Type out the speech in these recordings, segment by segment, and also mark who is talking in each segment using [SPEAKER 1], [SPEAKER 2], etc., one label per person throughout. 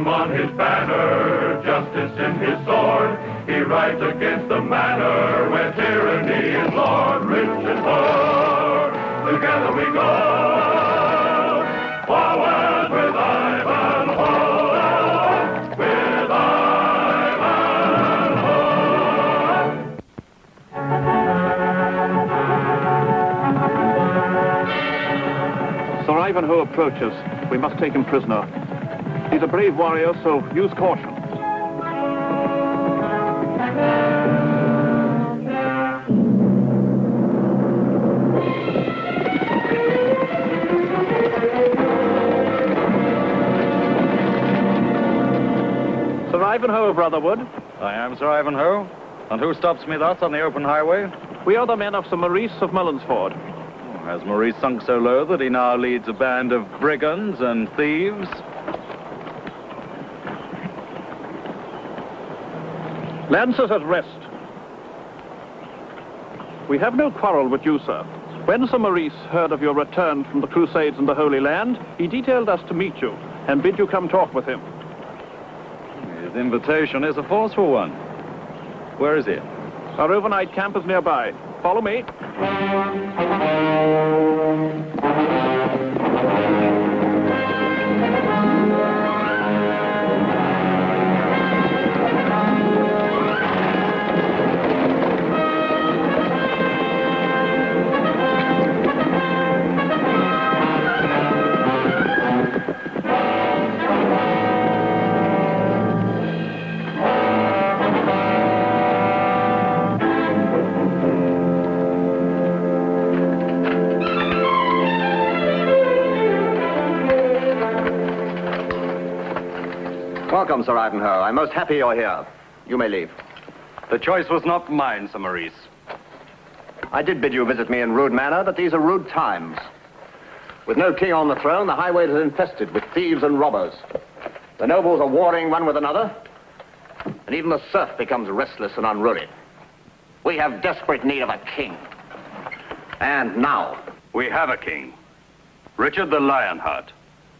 [SPEAKER 1] On his banner, justice in his sword, he rides against the manor where tyranny is lord. Rich and poor, together we go, forward with Ivanhoe, with Ivanhoe.
[SPEAKER 2] Sir Ivanhoe approaches. We must take him prisoner. He's a brave warrior, so use caution. Sir Ivanhoe, Brotherwood.
[SPEAKER 3] I am Sir Ivanhoe. And who stops me thus on the open highway?
[SPEAKER 2] We are the men of Sir Maurice of Mullinsford.
[SPEAKER 3] Has Maurice sunk so low that he now leads a band of brigands and thieves?
[SPEAKER 2] Lancers at rest. We have no quarrel with you, sir. When Sir Maurice heard of your return from the Crusades in the Holy Land, he detailed us to meet you and bid you come talk with him.
[SPEAKER 3] His invitation is a forceful one. Where is he?
[SPEAKER 2] Our overnight camp is nearby. Follow me.
[SPEAKER 4] Welcome, Sir Ivanhoe. I'm most happy you're here. You may leave.
[SPEAKER 3] The choice was not mine, Sir Maurice.
[SPEAKER 4] I did bid you visit me in rude manner, but these are rude times. With no king on the throne, the highways are infested with thieves and robbers. The nobles are warring one with another, and even the serf becomes restless and unruly. We have desperate need of a king. And now.
[SPEAKER 3] We have a king. Richard the Lionheart.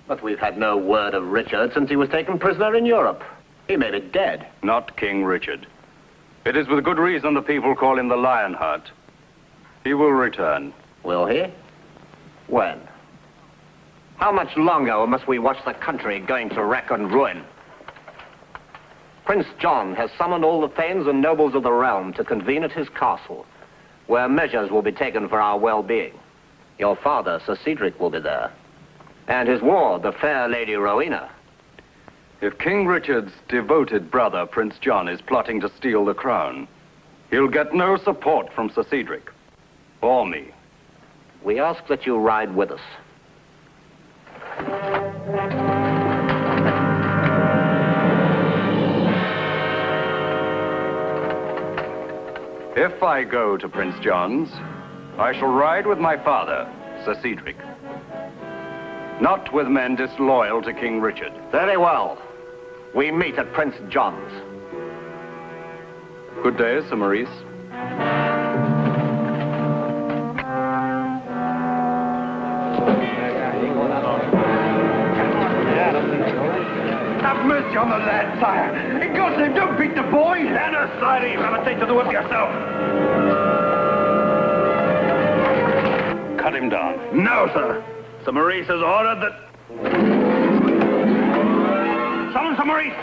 [SPEAKER 4] But we've had no word of Richard since he was taken prisoner in Europe. He may be dead.
[SPEAKER 3] Not King Richard. It is with good reason the people call him the Lionheart. He will return.
[SPEAKER 4] Will he? When? How much longer must we watch the country going to wreck and ruin? Prince John has summoned all the thanes and nobles of the realm to convene at his castle, where measures will be taken for our well-being. Your father, Sir Cedric, will be there. And his ward, the fair Lady Rowena.
[SPEAKER 3] If King Richard's devoted brother, Prince John, is plotting to steal the crown, he'll get no support from Sir Cedric. Or me.
[SPEAKER 4] We ask that you ride with us.
[SPEAKER 3] If I go to Prince John's, I shall ride with my father, Sir Cedric. Not with men disloyal to King Richard.
[SPEAKER 4] Very well. We meet at Prince John's.
[SPEAKER 3] Good day, Sir Maurice.
[SPEAKER 1] Have mercy on the lad, sire. In God's name, don't beat the boy. Stand aside, you have a take to the whip yourself.
[SPEAKER 3] Cut him down.
[SPEAKER 1] No, sir. Sir Maurice has ordered that... Summon Sir Maurice!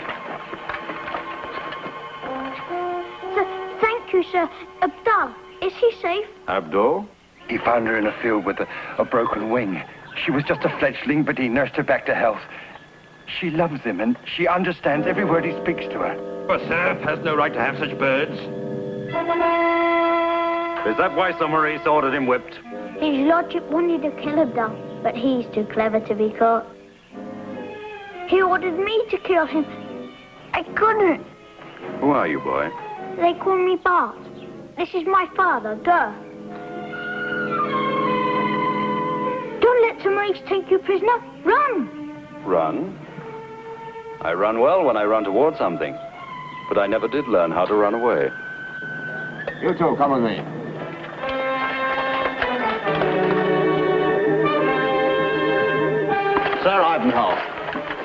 [SPEAKER 5] Thank you, sir. Abdal, is he safe?
[SPEAKER 3] Abdul?
[SPEAKER 6] He found her in a field with a broken wing. She was just a fledgling, but he nursed her back to health. She loves him, and she understands every word he speaks to her.
[SPEAKER 1] A serf has no right to have such birds.
[SPEAKER 3] Is that why Sir Maurice ordered him whipped?
[SPEAKER 5] His lordship wanted to kill him, though, but he's too clever to be caught. He ordered me to kill him. I couldn't.
[SPEAKER 3] Who are you, boy?
[SPEAKER 5] They call me Bart. This is my father, Gur. Don't let Sir Maurice take you prisoner. Run!
[SPEAKER 3] Run? I run well when I run toward something. But I never did learn how to run away.
[SPEAKER 4] You two, come with me. Sir Ivanhoe,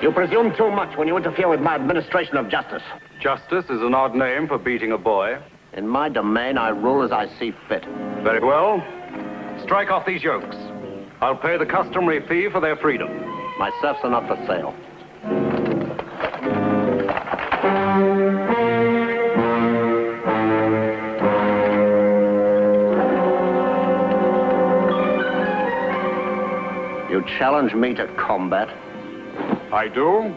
[SPEAKER 4] you presume too much when you interfere with my administration of justice.
[SPEAKER 3] Justice is an odd name for beating a boy.
[SPEAKER 4] In my domain, I rule as I see fit.
[SPEAKER 3] Very well. Strike off these yokes. I'll pay the customary fee for their freedom.
[SPEAKER 4] My serfs are not for sale. You challenge me to combat?
[SPEAKER 3] I do.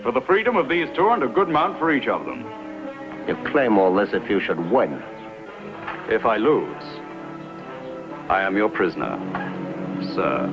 [SPEAKER 3] For the freedom of these two and a good mount for each of them.
[SPEAKER 4] You claim all this if you should win.
[SPEAKER 3] If I lose, I am your prisoner, sir.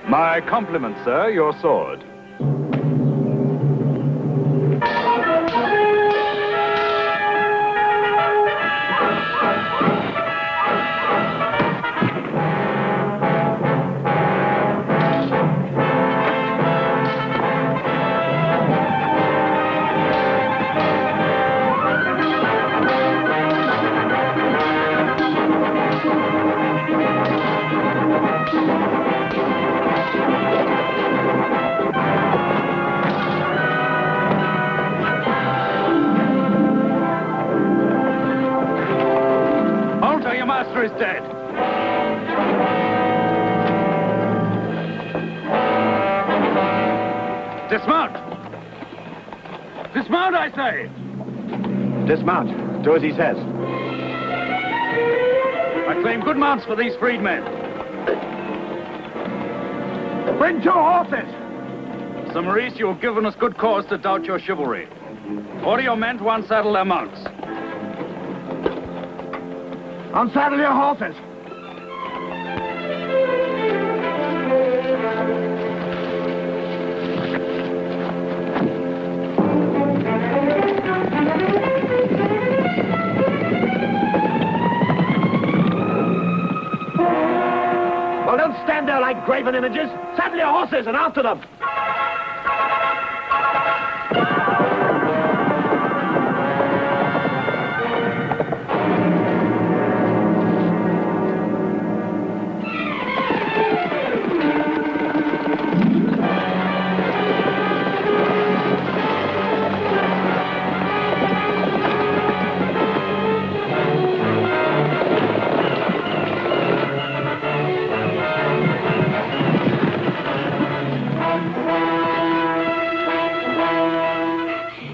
[SPEAKER 3] My compliments, sir, your sword. Is dead. Dismount! Dismount, I say!
[SPEAKER 4] Dismount. Do as he says.
[SPEAKER 3] I claim good mounts for these freedmen.
[SPEAKER 2] Bring 2 horses!
[SPEAKER 3] Sir Maurice, you have given us good cause to doubt your chivalry. Order your men to unsaddle their mounts.
[SPEAKER 2] Unsaddle your horses!
[SPEAKER 4] Well, don't stand there like
[SPEAKER 7] right, graven images. Saddle your horses and after them.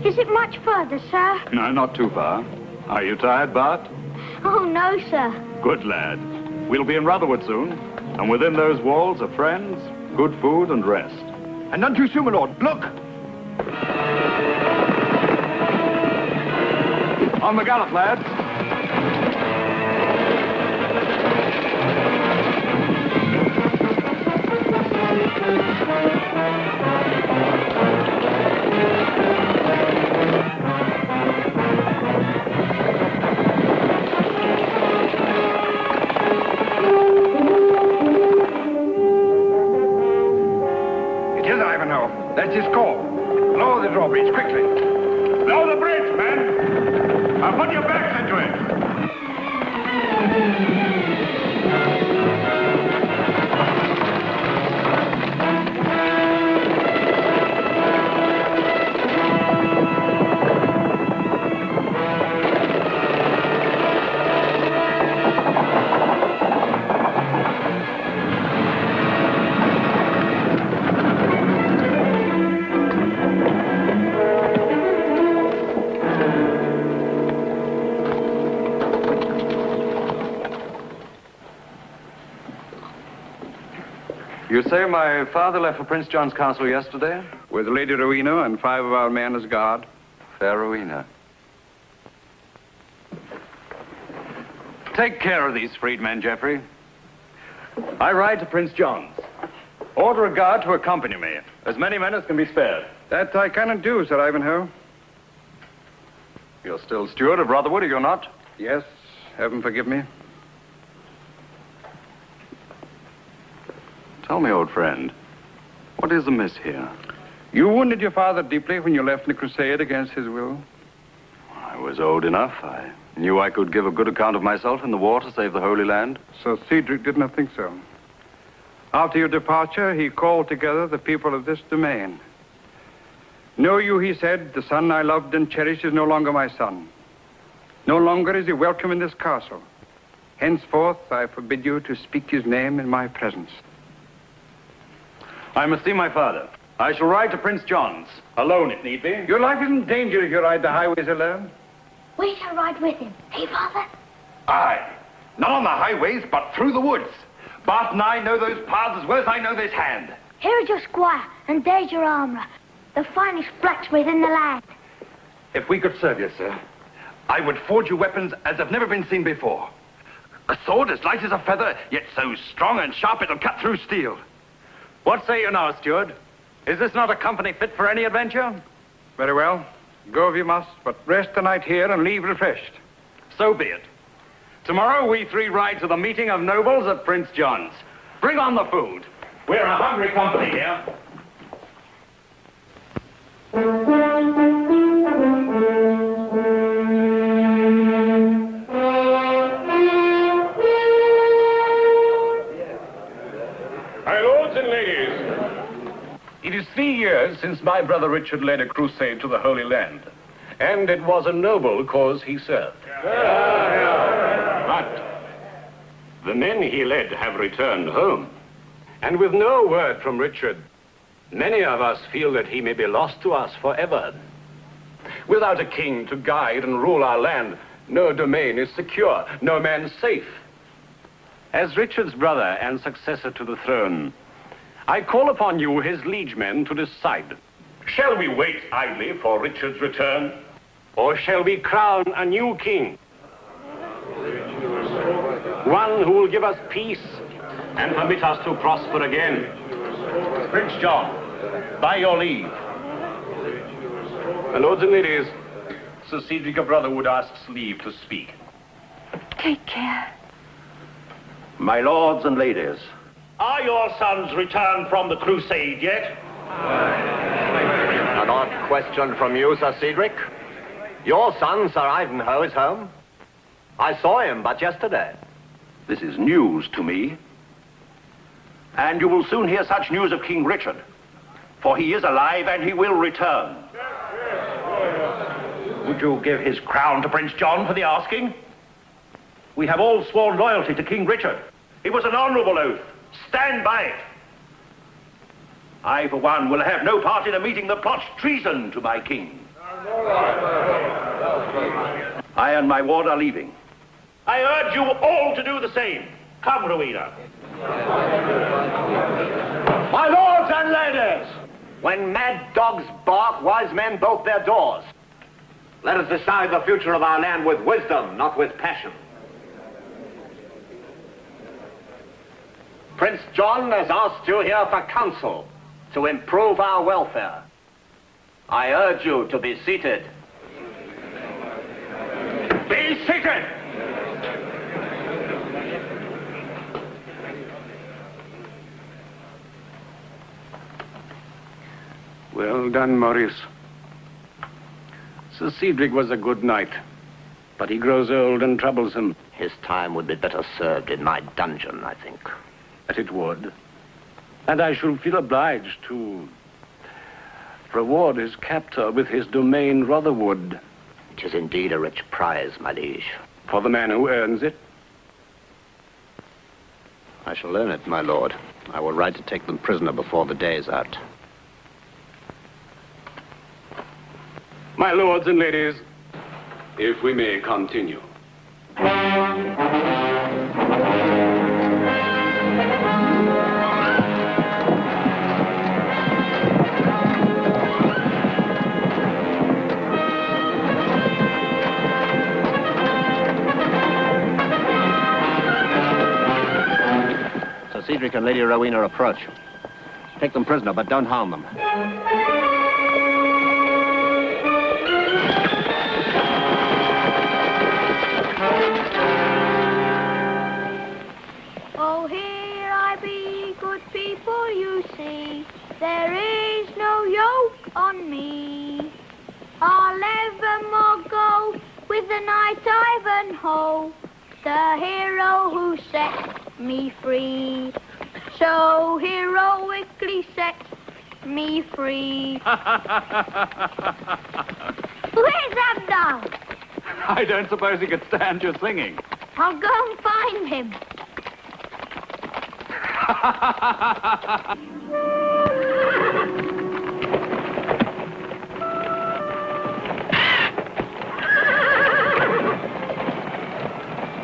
[SPEAKER 5] Is it much further, sir?
[SPEAKER 3] No, not too far. Are you tired, Bart?
[SPEAKER 5] Oh, no, sir.
[SPEAKER 3] Good lad. We'll be in Rutherwood soon, and within those walls are friends, good food, and rest.
[SPEAKER 6] And none too soon, my lord. Look!
[SPEAKER 3] On the gallop, lads.
[SPEAKER 6] It is Ivanhoe. That's his call. Lower the drawbridge, quickly.
[SPEAKER 1] Lower the bridge, men. I'll put your backs into it.
[SPEAKER 3] You say my father left for Prince John's castle yesterday?
[SPEAKER 6] With Lady Rowena and 5 of our men as guard.
[SPEAKER 3] Fair Rowena. Take care of these freedmen, Geoffrey. I ride to Prince John's. Order a guard to accompany me. As many men as can be spared.
[SPEAKER 6] That I cannot do, Sir Ivanhoe.
[SPEAKER 3] You're still steward of Rutherwood, are you not?
[SPEAKER 6] Yes, heaven forgive me.
[SPEAKER 3] Tell me, old friend, what is amiss here?
[SPEAKER 6] You wounded your father deeply when you left in the crusade against his will.
[SPEAKER 3] I was old enough. I knew I could give a good account of myself in the war to save the Holy Land.
[SPEAKER 6] Sir Cedric did not think so. After your departure, he called together the people of this domain. Know you, he said, the son I loved and cherished is no longer my son. No longer is he welcome in this castle. Henceforth, I forbid you to speak his name in my presence.
[SPEAKER 3] I must see my father. I shall ride to Prince John's, alone if need be.
[SPEAKER 6] Your life is in danger if you ride the highways alone.
[SPEAKER 5] We shall ride with him. Hey, Father?
[SPEAKER 6] Aye. Not on the highways, but through the woods. Bart and I know those paths as well as I know this hand.
[SPEAKER 5] Here is your squire, and there's your armourer, the finest blacksmith in the land.
[SPEAKER 6] If we could serve you, sir, I would forge you weapons as have never been seen before. A sword as light as a feather, yet so strong and sharp it'll cut through steel.
[SPEAKER 3] What say you now, steward? Is this not a company fit for any adventure?
[SPEAKER 6] Very well. Go if you must, but rest the night here and leave refreshed.
[SPEAKER 3] So be it. Tomorrow we 3 ride to the meeting of nobles at Prince John's. Bring on the food. We're a hungry company here.
[SPEAKER 1] My lords and ladies, it is 3 years since my brother Richard led a crusade to the Holy Land. And it was a noble cause he served. But the men he led have returned home. And with no word from Richard, many of us feel that he may be lost to us forever. Without a king to guide and rule our land, no domain is secure, no man safe. As Richard's brother and successor to the throne, I call upon you, his liegemen, to decide. Shall we wait idly for Richard's return? Or shall we crown a new king? One who will give us peace and permit us to prosper again. Prince John, by your leave. My lords and ladies, Sir Cedric of Rutherwood asks leave to speak.
[SPEAKER 5] Take care.
[SPEAKER 7] My lords and ladies, Are your sons returned from the crusade yet?
[SPEAKER 4] An odd question from you, Sir Cedric. Your son, Sir Ivanhoe, is home. I saw him but yesterday.
[SPEAKER 8] This is news to me. And you will soon hear such news of King Richard. For he is alive and he will return. Would you give his crown to Prince John for the asking? We have all sworn loyalty to King Richard. It was an honorable oath. Stand by it. I, for one, will have no part in a meeting that plots treason to my king. I and my ward are leaving. I urge you all to do the same. Come, Rowena.
[SPEAKER 4] My lords and ladies, when mad dogs bark, wise men bolt their doors. Let us decide the future of our land with wisdom, not with passion. Prince John has asked you here for counsel to improve our welfare. I urge you to be seated.
[SPEAKER 8] Be seated!
[SPEAKER 1] Well done, Maurice. Sir Cedric was a good knight, but he grows old and troublesome.
[SPEAKER 4] His time would be better served in my dungeon, I think.
[SPEAKER 1] That it would. And I shall feel obliged to reward his captor with his domain Rotherwood.
[SPEAKER 4] It is indeed a rich prize, my liege.
[SPEAKER 1] For the man who earns it.
[SPEAKER 4] I shall earn it, my lord. I will ride to take them prisoner before the day is out.
[SPEAKER 1] My lords and ladies, if we may continue.
[SPEAKER 4] Sir Cedric and Lady Rowena approach. Take them prisoner, but don't harm them.
[SPEAKER 5] Oh, here I be, good people, you see. There is no yoke on me. I'll evermore go with the knight Ivanhoe, the hero who set me free. So heroically set me free. Where's Abdal?
[SPEAKER 2] I don't suppose he could stand your singing.
[SPEAKER 5] I'll go and find him.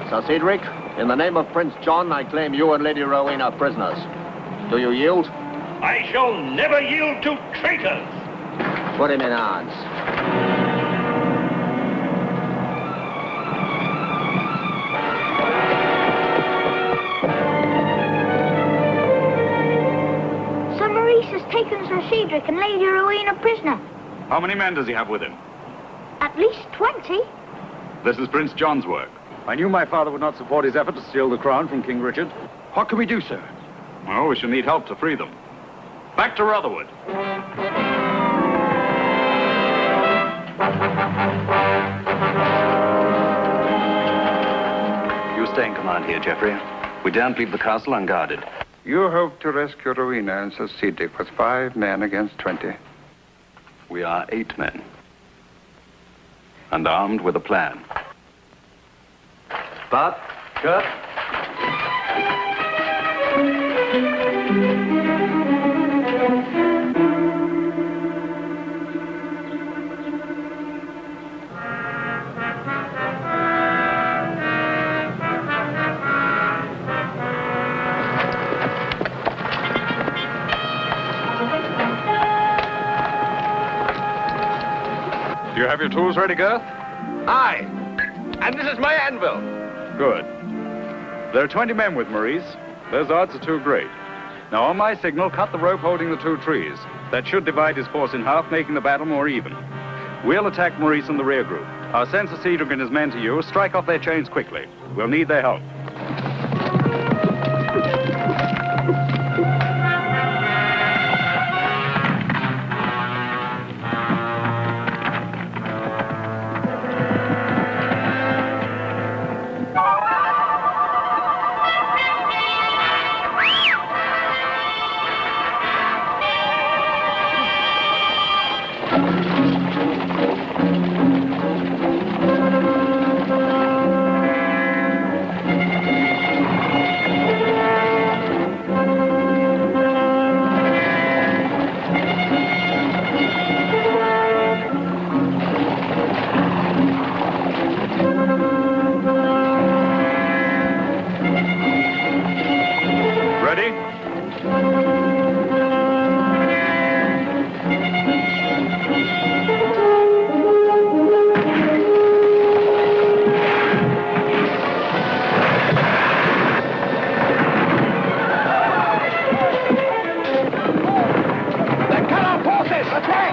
[SPEAKER 4] Sir Cedric, in the name of Prince John, I claim you and Lady Rowena prisoners. Do you yield?
[SPEAKER 8] I shall never yield to traitors.
[SPEAKER 4] Put him in irons.
[SPEAKER 5] Sir Maurice has taken Sir Cedric and Lady Rowena prisoner.
[SPEAKER 2] How many men does he have with him?
[SPEAKER 5] At least 20.
[SPEAKER 2] This is Prince John's work. I knew my father would not support his effort to steal the crown from King Richard.
[SPEAKER 6] What can we do, sir?
[SPEAKER 2] Oh, we shall need help to free them. Back to Rotherwood.
[SPEAKER 3] You stay in command here, Geoffrey. We daren't leave the castle unguarded.
[SPEAKER 6] You hope to rescue Rowena and Sir Cedric with 5 men against 20.
[SPEAKER 3] We are 8 men. And armed with a plan.
[SPEAKER 4] But, Kurt.
[SPEAKER 2] Do you have your tools ready, Girth?
[SPEAKER 4] Aye. And this is my anvil.
[SPEAKER 2] Good. There are 20 men with Maurice. Those odds are too great. Now, on my signal, cut the rope holding the 2 trees. That should divide his force in half, making the battle more even. We'll attack Maurice in the rear group. I'll send Sir Cedric and his men to you. Strike off their chains quickly. We'll need their help. Ready?
[SPEAKER 8] Then cut our forces! Attack!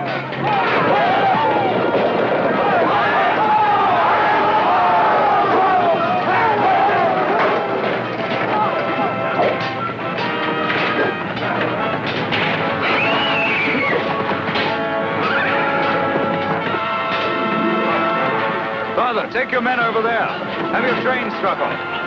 [SPEAKER 2] Father, take your men over there. Have your train struck on.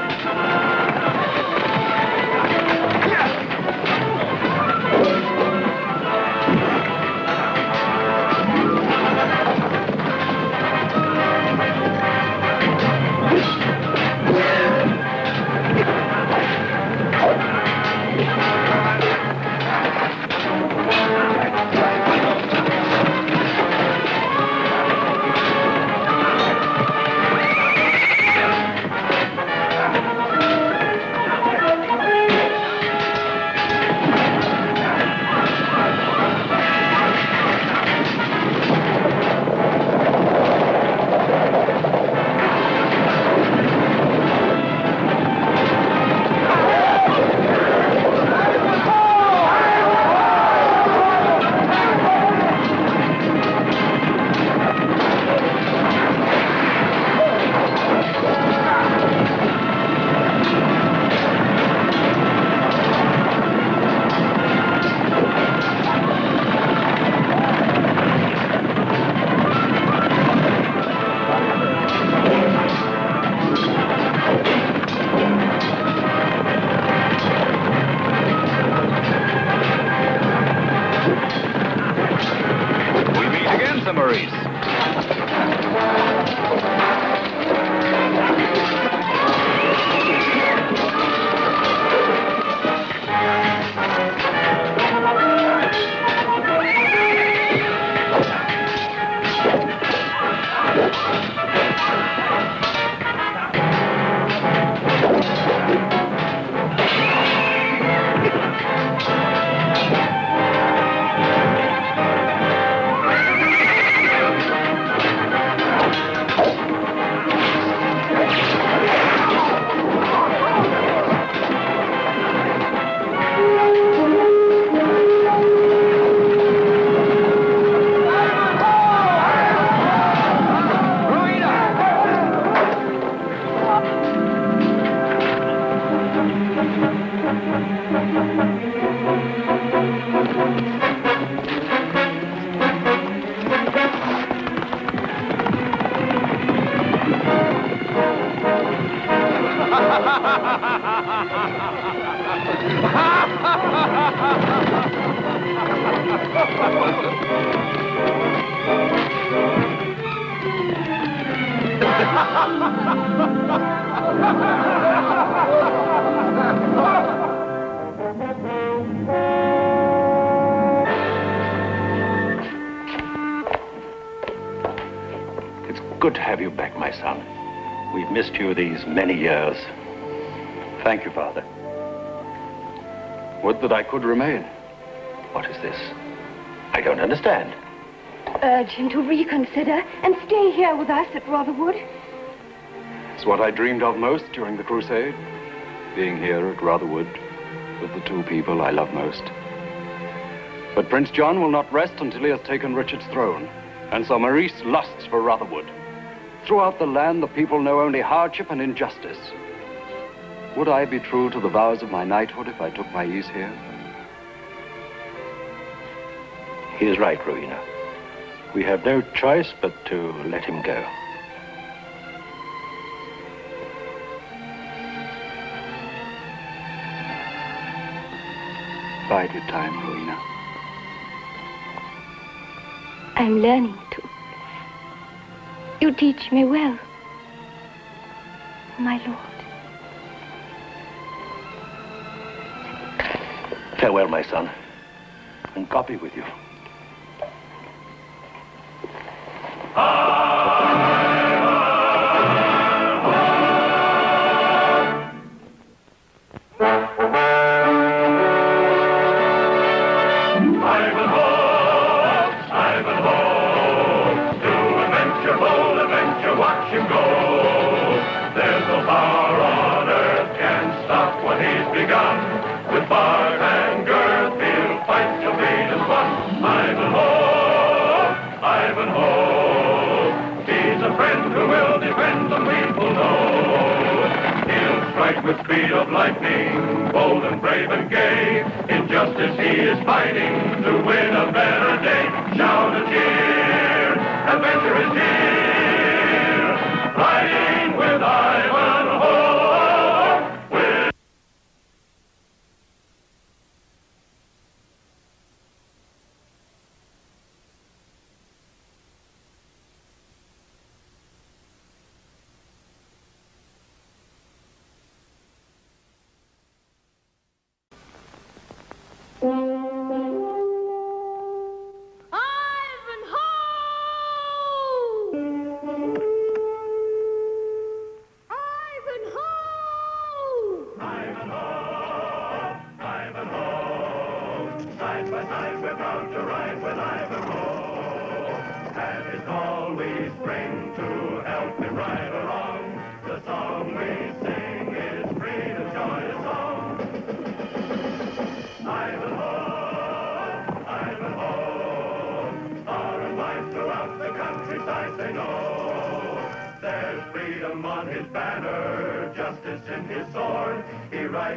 [SPEAKER 8] It's good to have you back, my son. We've missed you these many years.
[SPEAKER 2] Thank you, Father. Would that I could remain.
[SPEAKER 8] What is this? I don't understand.
[SPEAKER 9] Urge him to reconsider and stay here with us at Rotherwood.
[SPEAKER 2] It's what I dreamed of most during the crusade. Being here at Rotherwood with the two people I love most. But Prince John will not rest until he has taken Richard's throne. And so Maurice lusts for Rotherwood. Throughout the land, the people know only hardship and injustice. Would I be true to the vows of my knighthood if I took my ease here?
[SPEAKER 8] He is right, Rowena. We have no choice but to let him go.
[SPEAKER 2] Bide your time, Rowena.
[SPEAKER 9] I'm learning to. You teach me well, my lord.
[SPEAKER 8] Farewell, my son, and God be with you.
[SPEAKER 10] journey's begun. With bark and girth, he'll fight till freedom's won. Ivanhoe, Ivanhoe, he's a friend who will defend the people know. He'll strike with speed of lightning, bold and brave and gay. In justice he is fighting to win a better day. Shout and cheer, adventure is here, riding with Ivanhoe.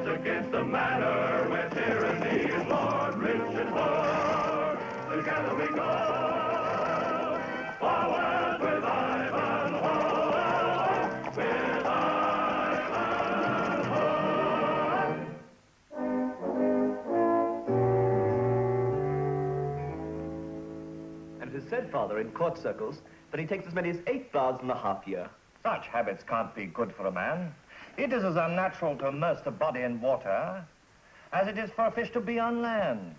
[SPEAKER 10] Against the manor where tyranny is lord, rich and poor. Together we go, forward with Ivanhoe, with Ivanhoe.
[SPEAKER 11] And it is said, Father, in court circles, that he takes as many as 8 baths in a half year.
[SPEAKER 12] Such habits can't be good for a man. It is as unnatural to immerse the body in water as it is for a fish to be on land.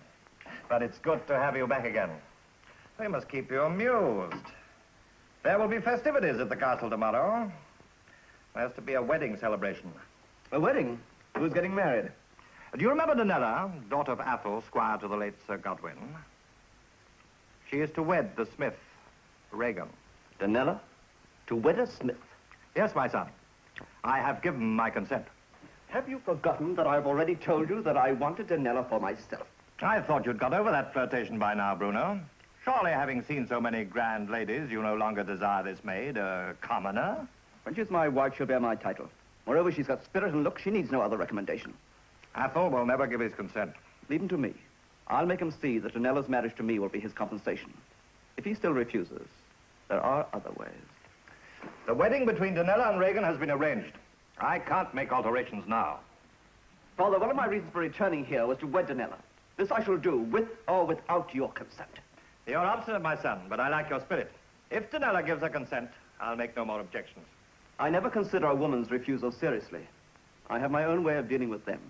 [SPEAKER 12] But it's good to have you back again. We must keep you amused. There will be festivities at the castle tomorrow. There's to be a wedding celebration.
[SPEAKER 11] A wedding? Who's getting married?
[SPEAKER 12] Do you remember Danella, daughter of Athol, squire to the late Sir Godwin? She is to wed the smith, Regan.
[SPEAKER 11] Danella? To wed a smith?
[SPEAKER 12] Yes, my son. I have given my consent.
[SPEAKER 11] Have you forgotten that I've already told you that I wanted Danella for myself?
[SPEAKER 12] I thought you'd got over that flirtation by now, Bruno. Surely, having seen so many grand ladies, you no longer desire this maid, a commoner?
[SPEAKER 11] When she's my wife, she'll bear my title. Moreover, she's got spirit and look. She needs no other recommendation.
[SPEAKER 12] Athol will never give his consent.
[SPEAKER 11] Leave him to me. I'll make him see that Danella's marriage to me will be his compensation. If he still refuses, there are other ways.
[SPEAKER 12] The wedding between Danella and Regan has been arranged. I can't make alterations now.
[SPEAKER 11] Father, one of my reasons for returning here was to wed Danella. This I shall do, with or without your consent.
[SPEAKER 12] You're obstinate, my son, but I like your spirit. If Danella gives her consent, I'll make no more objections.
[SPEAKER 11] I never consider a woman's refusal seriously. I have my own way of dealing with them.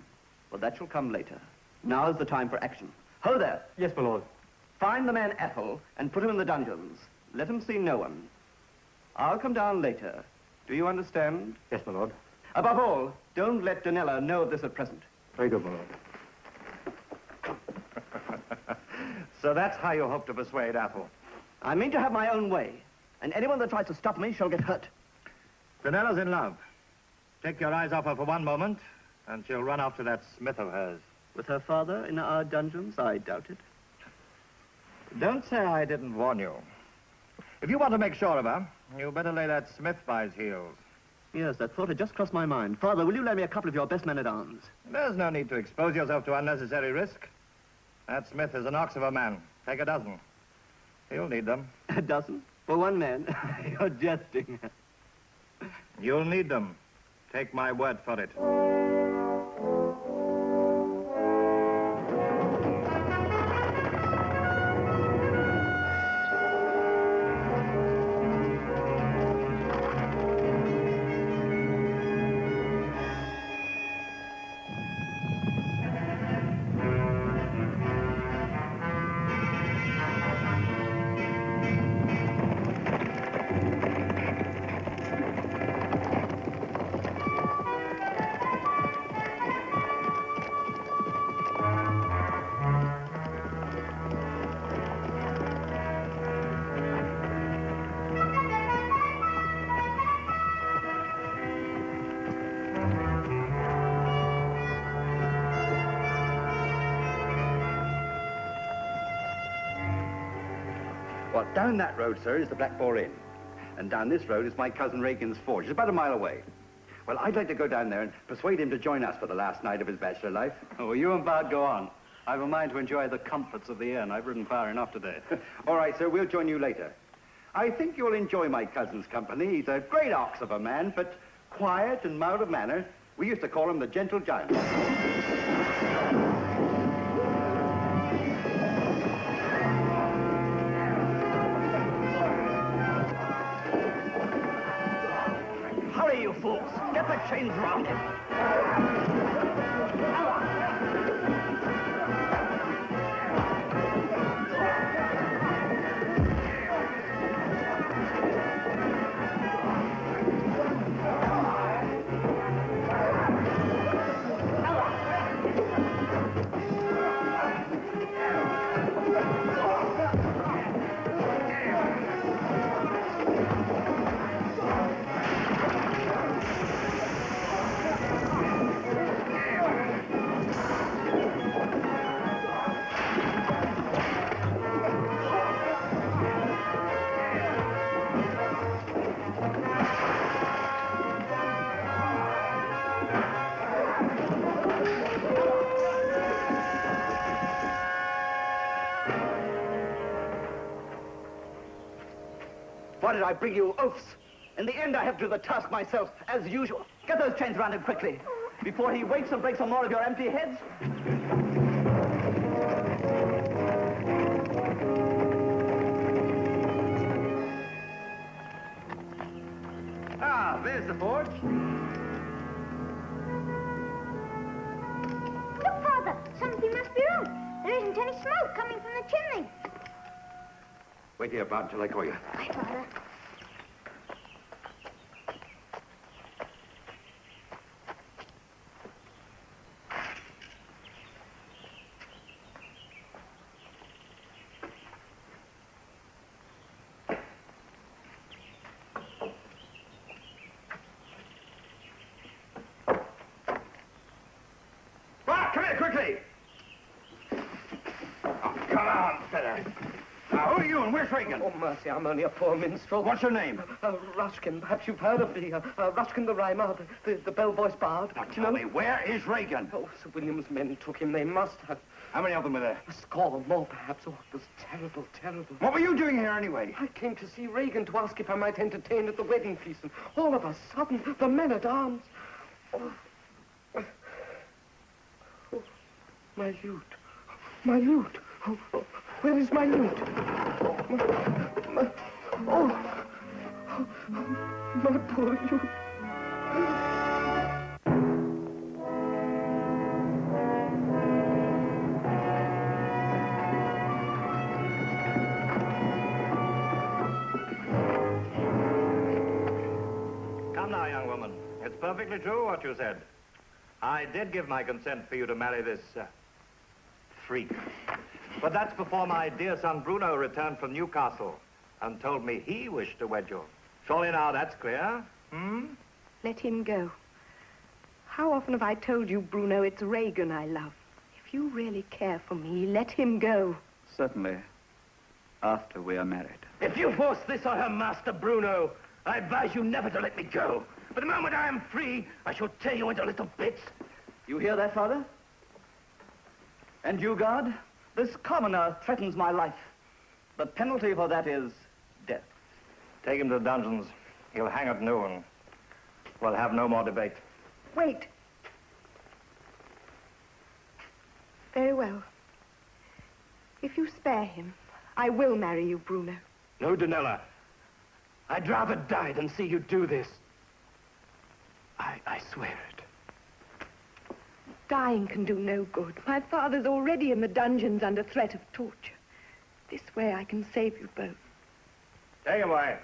[SPEAKER 11] But that shall come later. Now is the time for action. Ho there!
[SPEAKER 13] Yes, my lord.
[SPEAKER 11] Find the man Athol and put him in the dungeons. Let him see no one. I'll come down later. Do you understand?
[SPEAKER 13] Yes, my lord.
[SPEAKER 11] Above all, don't let Danella know of this at present.
[SPEAKER 13] Very good, my lord.
[SPEAKER 12] So that's how you hope to persuade Athol?
[SPEAKER 11] I mean to have my own way, and anyone that tries to stop me shall get hurt.
[SPEAKER 12] Danella's in love. Take your eyes off her for one moment, and she'll run off to that smith of hers.
[SPEAKER 11] With her father in our dungeons, I doubt it.
[SPEAKER 12] Don't say I didn't warn you. If you want to make sure of her, you better lay that smith by his heels.
[SPEAKER 11] Yes, that thought had just crossed my mind. Father, will you lend me a couple of your best men-at-arms?
[SPEAKER 12] There's no need to expose yourself to unnecessary risk. That smith is an ox of a man. Take a dozen. You'll need them.
[SPEAKER 11] A dozen? For one man? You're jesting.
[SPEAKER 12] You'll need them. Take my word for it.
[SPEAKER 11] Well, down that road, sir, is the Black Boar Inn. And down this road is my cousin Regan's forge. It's about a mile away. Well, I'd like to go down there and persuade him to join us for the last night of his bachelor life.
[SPEAKER 2] Oh, well, you and Bard go on. I've a mind to enjoy the comforts of the inn. I've ridden far enough today.
[SPEAKER 11] All right, sir, we'll join you later. I think you'll enjoy my cousin's company. He's a great ox of a man, but quiet and mild of manner. We used to call him the Gentle Giant. Hurry, you fools! Get the chains round him! Why did I bring you oaths? In the end, I have to do the task myself, as usual. Get those chains around him quickly, before he wakes and breaks some more of your empty heads. Ah, there's the forge.
[SPEAKER 5] Look, Father, something must be wrong. There isn't any smoke coming from the chimney.
[SPEAKER 11] Wait here, Bart, until I call you.
[SPEAKER 5] Aye, Father.
[SPEAKER 11] Bart, come here quickly! Oh, come on, fella. Now, who are you and where's Regan?
[SPEAKER 13] Oh, mercy, I'm only a poor minstrel.
[SPEAKER 11] What's your name?
[SPEAKER 13] Rushkin. Perhaps you've heard of me. Rushkin the rhymer, the bell-voiced bard.
[SPEAKER 11] Now, tell me, where is Regan?
[SPEAKER 13] Oh, Sir William's men took him. They must have.
[SPEAKER 11] How many of them were there?
[SPEAKER 13] A score or more, perhaps. Oh, it was terrible, terrible.
[SPEAKER 11] What were you doing here, anyway?
[SPEAKER 13] I came to see Regan to ask if I might entertain at the wedding feast, and all of a sudden, the men-at-arms... Oh. Oh, my lute. My lute. Oh, oh, where is my lute? My poor lute.
[SPEAKER 12] Come now, young woman. It's perfectly true what you said. I did give my consent for you to marry this freak. But that's before my dear son Bruno returned from Newcastle and told me he wished to wed you. Surely now that's clear, hmm?
[SPEAKER 9] Let him go. How often have I told you, Bruno, it's Regan I love. If you really care for me, let him go.
[SPEAKER 2] Certainly, after we are married.
[SPEAKER 8] If you force this on her master, Bruno, I advise you never to let me go. But the moment I am free, I shall tear you into little bits.
[SPEAKER 11] You hear that, Father? And you, guard? This commoner threatens my life. The penalty for that is death.
[SPEAKER 12] Take him to the dungeons. He'll hang at noon. We'll have no more debate.
[SPEAKER 9] Wait. Very well. If you spare him, I will marry you, Bruno.
[SPEAKER 8] No, Donella. I'd rather die than see you do this. I swear it.
[SPEAKER 9] Dying can do no good. My father's already in the dungeons under threat of torture. This way I can save you both.
[SPEAKER 12] Take him away.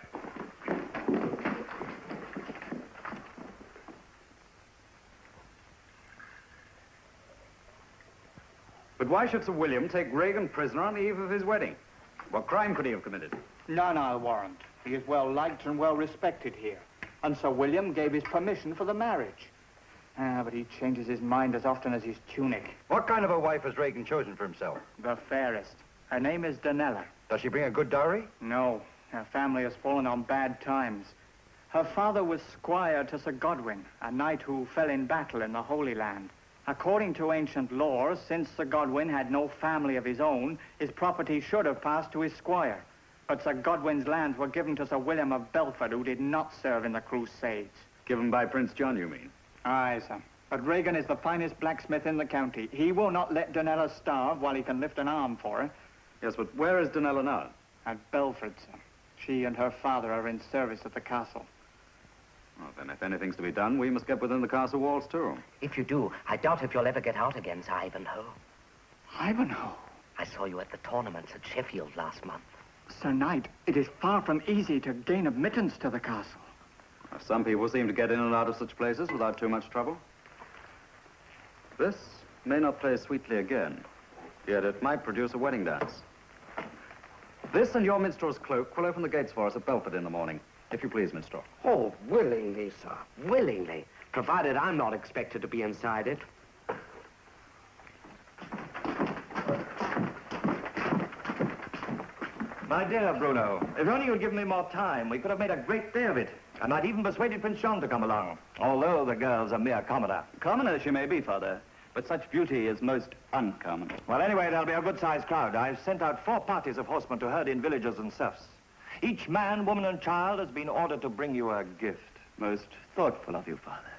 [SPEAKER 2] But why should Sir William take Regan prisoner on the eve of his wedding? What crime could he have committed?
[SPEAKER 6] None, I'll warrant. He is well liked and well respected here. And Sir William gave his permission for the marriage. But he changes his mind as often as his tunic.
[SPEAKER 12] What kind of a wife has Regan chosen for himself?
[SPEAKER 6] The fairest. Her name is Donella.
[SPEAKER 12] Does she bring a good dowry?
[SPEAKER 14] No. Her family has fallen on bad times. Her father was squire to Sir Godwin, a knight who fell in battle in the Holy Land. According to ancient law, since Sir Godwin had no family of his own, his property should have passed to his squire. But Sir Godwin's lands were given to Sir William of Belford, who did not serve in the Crusades.
[SPEAKER 2] Given by Prince John, you mean?
[SPEAKER 14] Aye, sir. But Regan is the finest blacksmith in the county. He will not let Donella starve while he can lift an arm for her.
[SPEAKER 2] Yes, but where is Donella now?
[SPEAKER 14] At Belford, sir. She and her father are in service at the castle.
[SPEAKER 2] Well, then, if anything's to be done, we must get within the castle walls, too.
[SPEAKER 15] If you do, I doubt if you'll ever get out again, Sir Ivanhoe.
[SPEAKER 14] Ivanhoe?
[SPEAKER 15] I saw you at the tournaments at Sheffield last month.
[SPEAKER 14] Sir Knight, it is far from easy to gain admittance to the castle.
[SPEAKER 2] Well, some people seem to get in and out of such places without too much trouble. This may not play sweetly again, yet it might produce a wedding dance. This and your minstrel's cloak will open the gates for us at Belford in the morning. If you please, minstrel.
[SPEAKER 15] Oh, willingly, sir. Willingly. Provided I'm not expected to be inside it.
[SPEAKER 12] My dear Bruno, if only you'd given me more time, we could have made a great day of it. I might even persuaded Prince John to come along, although the girl's a mere commoner.
[SPEAKER 3] Commoner she may be, Father, but such beauty is most uncommon.
[SPEAKER 12] Well, anyway, there'll be a good-sized crowd. I've sent out 4 parties of horsemen to herd in villages and serfs. Each man, woman, and child has been ordered to bring you a gift.
[SPEAKER 3] Most thoughtful of you, Father.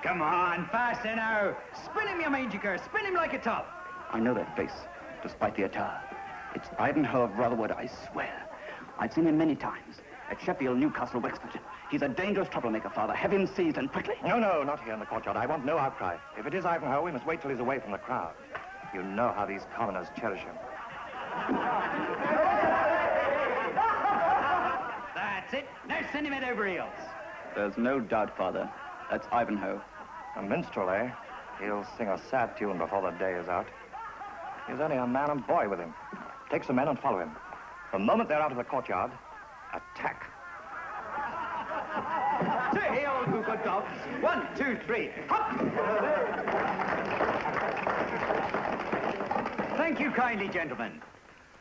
[SPEAKER 16] Come on, faster now. Spin him, you mangy cur. Spin him like a top.
[SPEAKER 3] I know that face, despite the attire. It's Ivanhoe of Rotherwood, I swear. I've seen him many times. At Sheffield, Newcastle, Wexford. He's a dangerous troublemaker, Father. Have him seized and quickly.
[SPEAKER 12] No, no, not here in the courtyard. I want no outcry. If it is Ivanhoe, we must wait till he's away from the crowd. You know how these commoners cherish him.
[SPEAKER 16] That's it. Now send him head over heels.
[SPEAKER 3] There's no doubt, Father. That's Ivanhoe.
[SPEAKER 12] A minstrel, eh? He'll sing a sad tune before the day is out. He's only a man and boy with him. Take some men and follow him. The moment they're out of the courtyard, attack.
[SPEAKER 16] To heel, you good dogs. 1, 2, 3. Hop! Thank you kindly, gentlemen.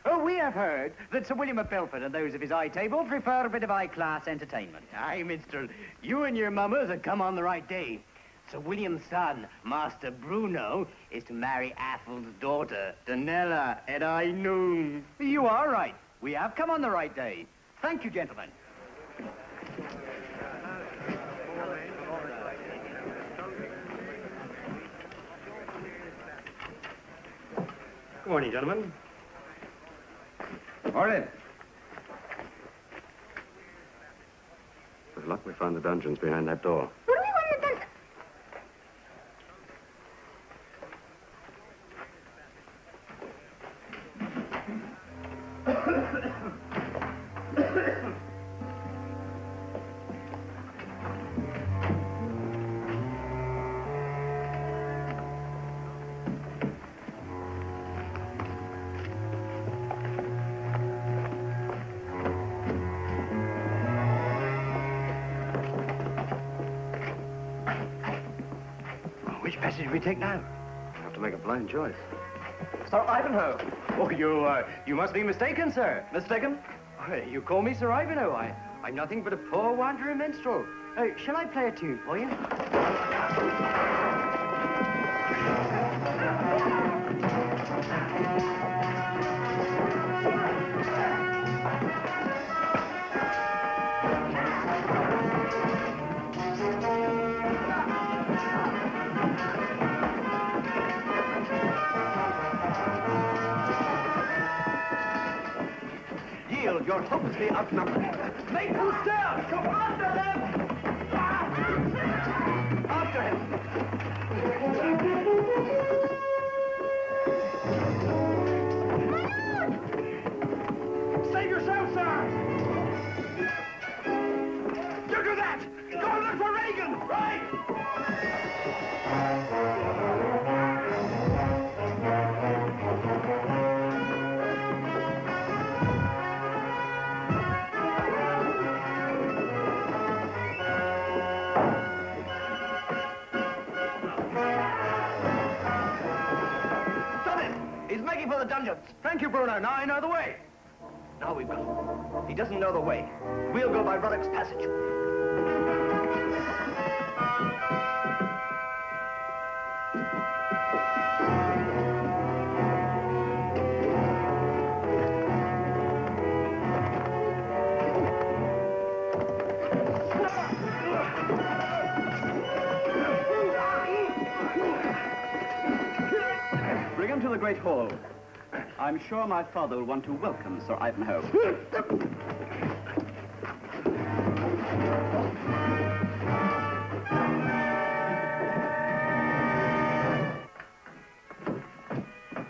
[SPEAKER 16] Oh, we have heard that Sir William of Belford and those of his high table prefer a bit of high-class entertainment. Aye, minstrel, you and your mummers have come on the right day. Sir William's son, Master Bruno, is to marry Athel's daughter, Donella, at high noon. You are right. We have come on the right day. Thank you, gentlemen.
[SPEAKER 17] Good morning, gentlemen.
[SPEAKER 2] Morning.
[SPEAKER 3] With luck, we found the dungeons behind that door.
[SPEAKER 5] What do we want the dungeon?
[SPEAKER 12] Which passage do we take now?
[SPEAKER 3] I have to make a blind choice.
[SPEAKER 16] Sir Ivanhoe. Oh, you must be mistaken, sir. Mistaken? You call me Sir Ivanhoe. I'm nothing but a poor wandering minstrel. Shall I play a tune for you?
[SPEAKER 11] Yield, you're hopelessly outnumbered. Make them stir! Come after them! After him! Save yourself, sir! You do For the dungeons. Thank you, Bruno. Now I know the way. Now we will. He doesn't know the way. We'll go by Roderick's passage.
[SPEAKER 3] Bring him to the Great Hall. I'm sure my father will want to welcome Sir Ivanhoe.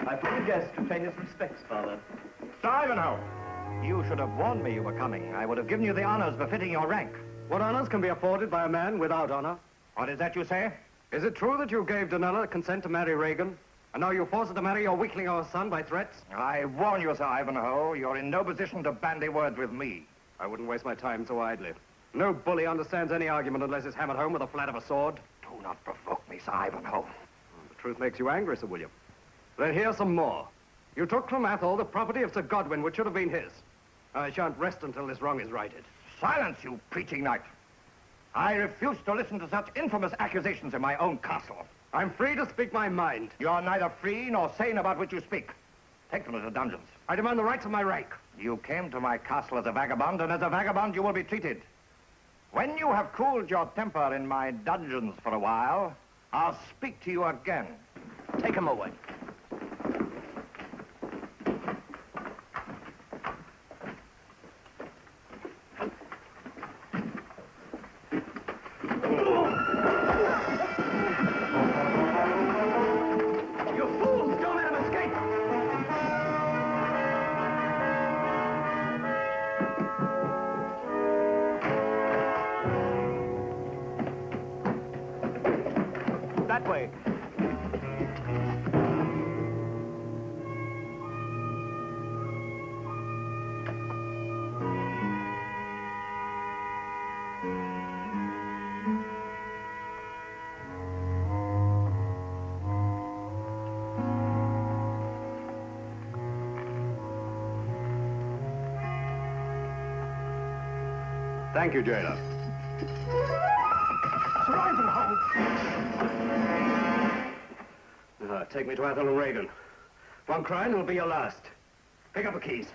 [SPEAKER 3] I put a guest to pay his respects, Father.
[SPEAKER 12] Sir Ivanhoe, you should have warned me you were coming. I would have given you the honors befitting your rank.
[SPEAKER 13] What honors can be afforded by a man without honor?
[SPEAKER 12] What is that you say?
[SPEAKER 13] Is it true that you gave Donella consent to marry Regan? And now you force her to marry your weakling, our son, by threats?
[SPEAKER 12] I warn you, Sir Ivanhoe, you're in no position to bandy words with me.
[SPEAKER 13] I wouldn't waste my time so idly. No bully understands any argument unless it's hammered home with the flat of a sword.
[SPEAKER 12] Do not provoke me, Sir Ivanhoe.
[SPEAKER 13] The truth makes you angry, Sir William. Then here's some more. You took from Athol the property of Sir Godwin, which should have been his. I shan't rest until this wrong is righted.
[SPEAKER 12] Silence, you preaching knight. I refuse to listen to such infamous accusations in my own castle.
[SPEAKER 13] I'm free to speak my mind.
[SPEAKER 12] You are neither free nor sane about which you speak. Take them to the dungeons.
[SPEAKER 13] I demand the rights of my rank.
[SPEAKER 12] You came to my castle as a vagabond, and as a vagabond you will be treated. When you have cooled your temper in my dungeons for a while, I'll speak to you again.
[SPEAKER 11] Take him away. That way.
[SPEAKER 13] Thank you, jailer.
[SPEAKER 11] Sir Ivanhoe!
[SPEAKER 13] Take me to Athol and Regan. One crying will be your last. Pick up the keys.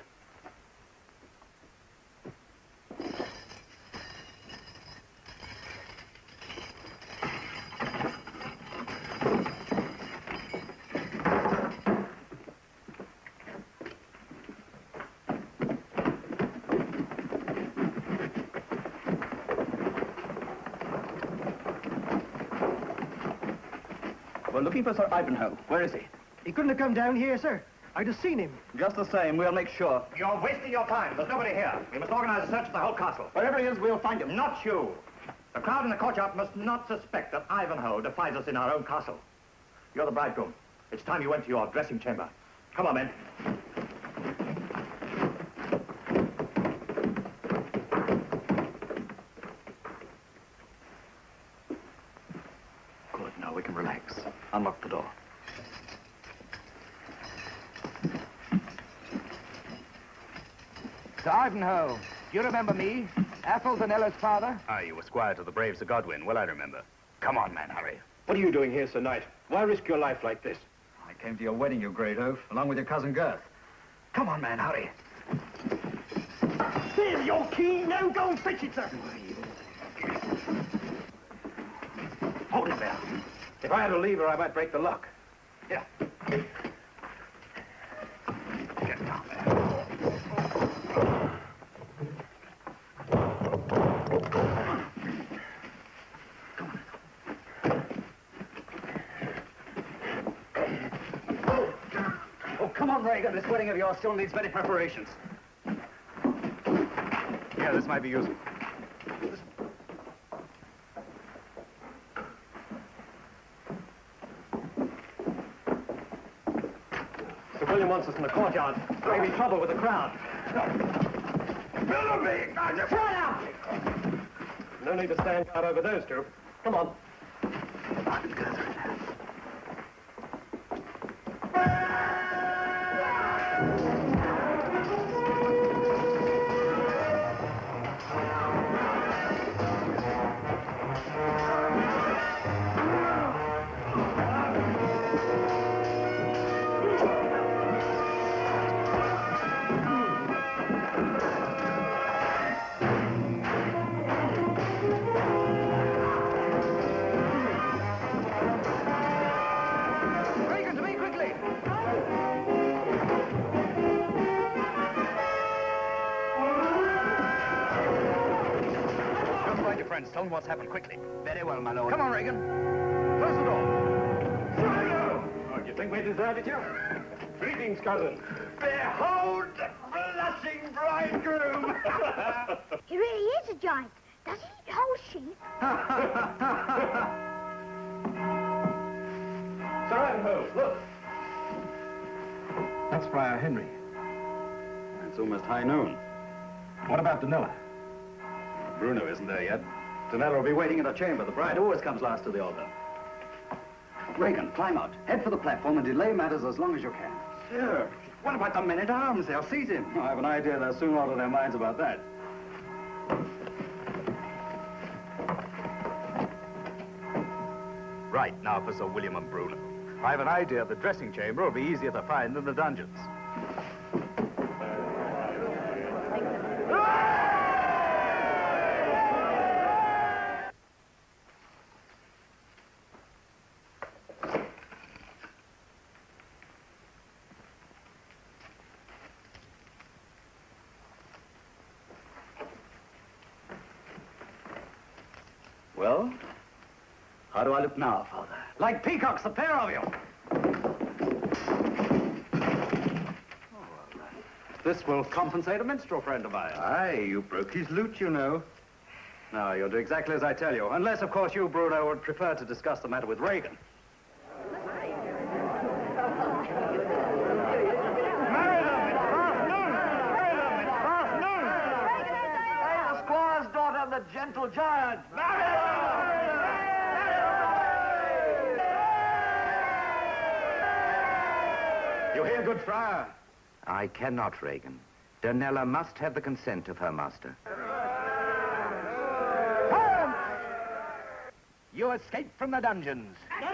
[SPEAKER 3] We're looking for Sir Ivanhoe. Where is he?
[SPEAKER 13] He couldn't have come down here, sir. I'd have seen him.
[SPEAKER 3] Just the same, we'll make sure.
[SPEAKER 12] You're wasting your time. There's nobody here. We must organize a search of the whole castle.
[SPEAKER 3] Wherever he is, we'll find him.
[SPEAKER 12] Not you. The crowd in the courtyard must not suspect that Ivanhoe defies us in our own castle. You're the bridegroom. It's time you went to your dressing chamber. Come on, men.
[SPEAKER 3] Good, now we can relax. Unlock the door.
[SPEAKER 16] Sir Ivanhoe, do you remember me? Athol Danella's father?
[SPEAKER 2] Ah, you were squire to the brave Sir Godwin. Well, I remember. Come on, man, hurry.
[SPEAKER 13] What are you doing here, Sir Knight? Why risk your life like this?
[SPEAKER 12] I came to your wedding, you great oaf, along with your cousin Girth. Come on, man, hurry.
[SPEAKER 11] There's your key. Now go and fetch it, sir.
[SPEAKER 13] Hold it there. If I had a lever, I might break the lock.
[SPEAKER 12] Yeah. Get down there.
[SPEAKER 3] Oh, come on, Regan. This wedding of yours still needs many preparations.
[SPEAKER 2] Yeah, this might be useful.
[SPEAKER 13] wants us in the courtyard. Maybe trouble with the crowd.
[SPEAKER 8] Willoughby!
[SPEAKER 13] Shut up! No need to stand out over those two. Come on.
[SPEAKER 3] Tell them what's happened quickly.
[SPEAKER 15] Very well, my lord.
[SPEAKER 3] Come on, Regan. Close the door.
[SPEAKER 13] Oh, do you think we deserved it here? Greetings, cousin.
[SPEAKER 8] Behold the blushing bridegroom!
[SPEAKER 5] He really is a giant. Does he eat whole sheep?
[SPEAKER 13] Sir Ivanhoe, look.
[SPEAKER 2] That's Friar Henry. It's almost high noon.
[SPEAKER 13] What about Danella?
[SPEAKER 2] Bruno isn't there yet. Danella will be waiting in the chamber. The bride always comes last to the altar.
[SPEAKER 3] Regan, climb out. Head for the platform and delay matters as long as you can.
[SPEAKER 2] Sure.
[SPEAKER 3] What about the men-at-arms? They'll seize him.
[SPEAKER 2] I have an idea they'll soon alter their minds about that. Right, now for Sir William and Bruno. I have an idea the dressing chamber will be easier to find than the dungeons.
[SPEAKER 3] Well, how do I look now, Father?
[SPEAKER 13] Like peacocks, the pair of you.
[SPEAKER 2] This will compensate a minstrel friend of mine.
[SPEAKER 3] Aye, you broke his lute, you know.
[SPEAKER 2] Now, you'll do exactly as I tell you, unless, of course, you, Bruno, would prefer to discuss the matter with Regan.
[SPEAKER 12] Squire's daughter, the gentle giant.
[SPEAKER 2] You hear, good friar?
[SPEAKER 15] I cannot, Regan. Danella must have the consent of her master.
[SPEAKER 16] You escaped from the dungeons.
[SPEAKER 12] Leave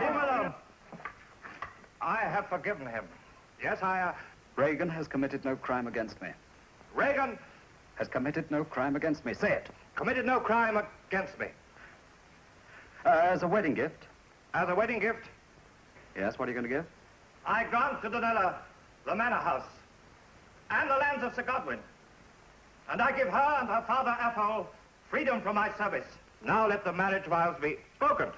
[SPEAKER 12] him alone. I have forgiven him. Yes,
[SPEAKER 2] Regan has committed no crime against me.
[SPEAKER 12] Regan
[SPEAKER 2] Has committed no crime against me. Say it.
[SPEAKER 12] committed no crime against me.
[SPEAKER 2] As a wedding gift.
[SPEAKER 12] As a wedding gift,
[SPEAKER 2] Yes, what are you going to give?
[SPEAKER 12] I grant to Danella the manor house and the lands of Sir Godwin. And I give her and her father Athol freedom from my service. Now let the marriage vows be spoken.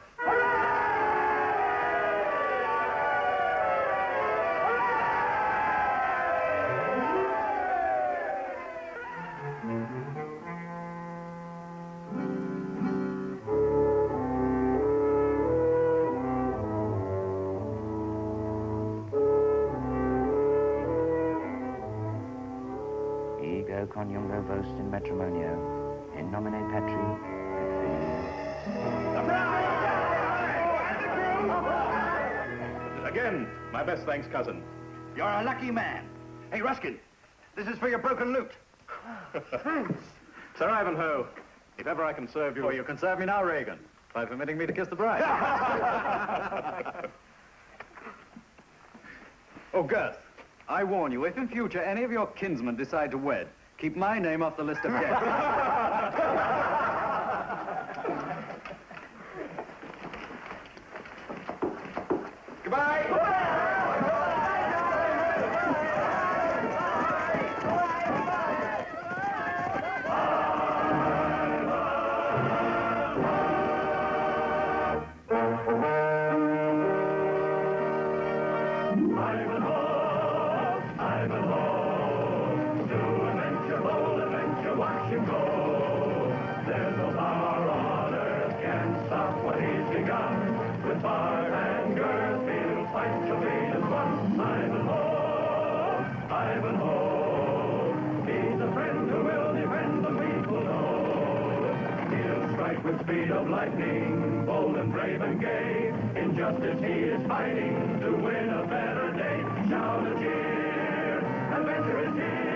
[SPEAKER 15] Ego coniungo vos in matrimonio, in nomine Patri et
[SPEAKER 2] Again, my best thanks, cousin.
[SPEAKER 3] You're a lucky man. Hey, Ruskin, this is for your broken lute.
[SPEAKER 2] Sir Ivanhoe, if ever I can serve you... Oh, you can serve me now, Regan, by permitting me to kiss the bride. Oh, Girth, I warn you, if in future any of your kinsmen decide to wed, keep my name off the list of guests. Goodbye.
[SPEAKER 10] Watch him go. There's no power on earth can stop what he's begun. With Bart and Girth, he'll fight till we one. Ivanhoe, Ivanhoe. He's a friend who will defend the people know. He'll strike with speed of lightning, bold and brave and gay. Injustice he is fighting to win a better day. Shout a cheer, adventure is here.